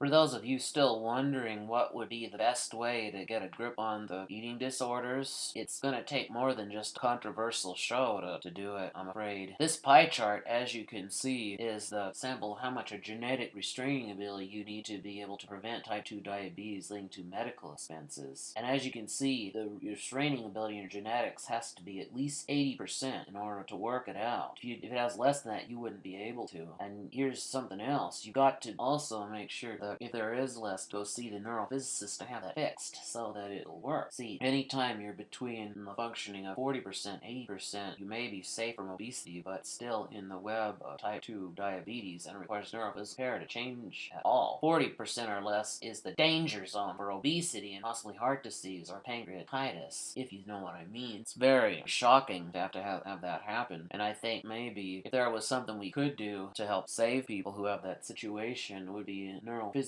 For those of you still wondering what would be the best way to get a grip on the eating disorders, it's gonna take more than just a controversial show to do it, I'm afraid. This pie chart, as you can see, is the sample of how much a genetic restraining ability you need to be able to prevent type 2 diabetes linked to medical expenses. And as you can see, the restraining ability in your genetics has to be at least 80% in order to work it out. If it has less than that, you wouldn't be able to. And here's something else. You got to also make sure that if there is less, go see the neurophysicist to have that fixed so that it'll work. See, anytime you're between the functioning of 40%, 80%, you may be safe from obesity, but still in the web of type 2 diabetes and requires neurophysical care to change at all. 40% or less is the danger zone for obesity and possibly heart disease or pancreatitis, if you know what I mean. It's very shocking to have that happen, and I think maybe if there was something we could do to help save people who have that situation, it would be neurophysiology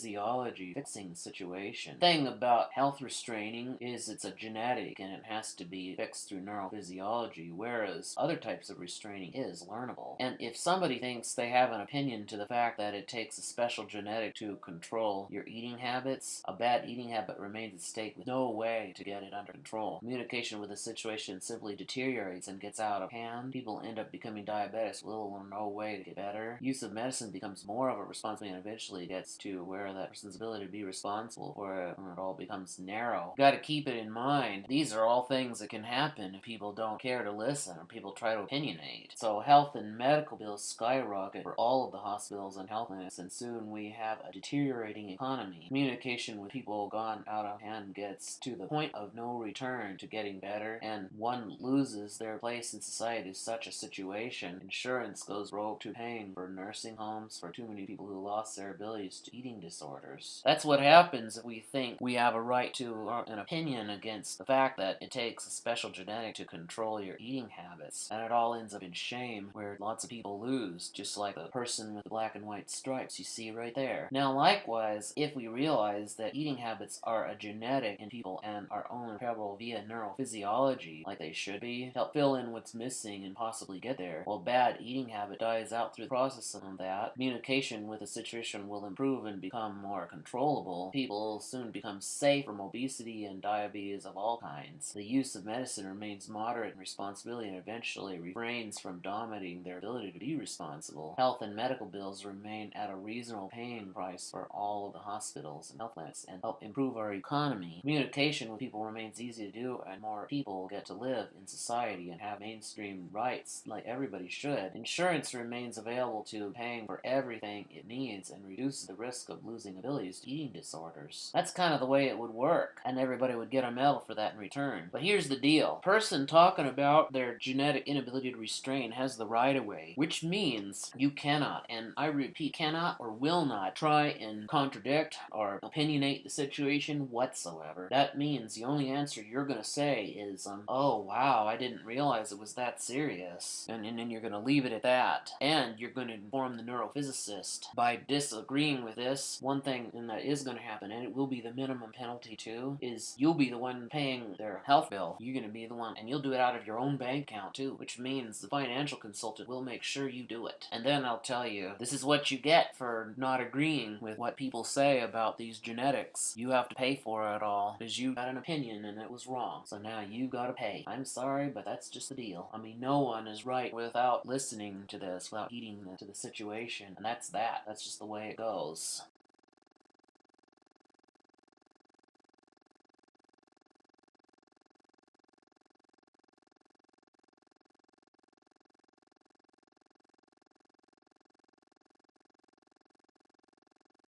fixing the situation. The thing about health restraining is it's a genetic and it has to be fixed through neurophysiology, whereas other types of restraining is learnable. And if somebody thinks they have an opinion to the fact that it takes a special genetic to control your eating habits, a bad eating habit remains at stake with no way to get it under control. Communication with the situation simply deteriorates and gets out of hand. People end up becoming diabetics with little or no way to get better. Use of medicine becomes more of a responsibility and eventually gets to where that person's ability to be responsible for it, it all becomes narrow. You gotta keep it in mind. These are all things that can happen if people don't care to listen or people try to opinionate. So health and medical bills skyrocket for all of the hospitals and health clinics, and soon we have a deteriorating economy. Communication with people gone out of hand gets to the point of no return to getting better, and one loses their place in society in such a situation. Insurance goes broke to paying for nursing homes for too many people who lost their abilities to eating disorders. That's what happens if we think we have a right to an opinion against the fact that it takes a special genetic to control your eating habits. And it all ends up in shame where lots of people lose, just like the person with the black and white stripes you see right there. Now likewise, if we realize that eating habits are a genetic in people and are only repairable via neurophysiology, like they should be, help fill in what's missing and possibly get there, while bad eating habit dies out through the process of that, communication with the situation will improve and become more controllable. People soon become safe from obesity and diabetes of all kinds. The use of medicine remains moderate in responsibility and eventually refrains from dominating their ability to be responsible. Health and medical bills remain at a reasonable paying price for all of the hospitals and health clinics and help improve our economy. Communication with people remains easy to do and more people get to live in society and have mainstream rights like everybody should. Insurance remains available to paying for everything it needs and reduces the risk of losing abilities to eating disorders. That's kind of the way it would work, and everybody would get a medal for that in return. But here's the deal. Person talking about their genetic inability to restrain has the right of way, which means you cannot, and I repeat, cannot or will not try and contradict or opinionate the situation whatsoever. That means the only answer you're going to say is, oh wow, I didn't realize it was that serious. And then you're going to leave it at that. And you're going to inform the neurophysicist. By disagreeing with this, one thing that is going to happen, and it will be the minimum penalty too, is you'll be the one paying their health bill. You're going to be the one, and you'll do it out of your own bank account too, which means the financial consultant will make sure you do it. And then I'll tell you, this is what you get for not agreeing with what people say about these genetics. You have to pay for it all, because you got an opinion and it was wrong. So now you gotta pay. I'm sorry, but that's just the deal. I mean, no one is right without listening to this, without eating to the situation, and that's that. That's just the way it goes.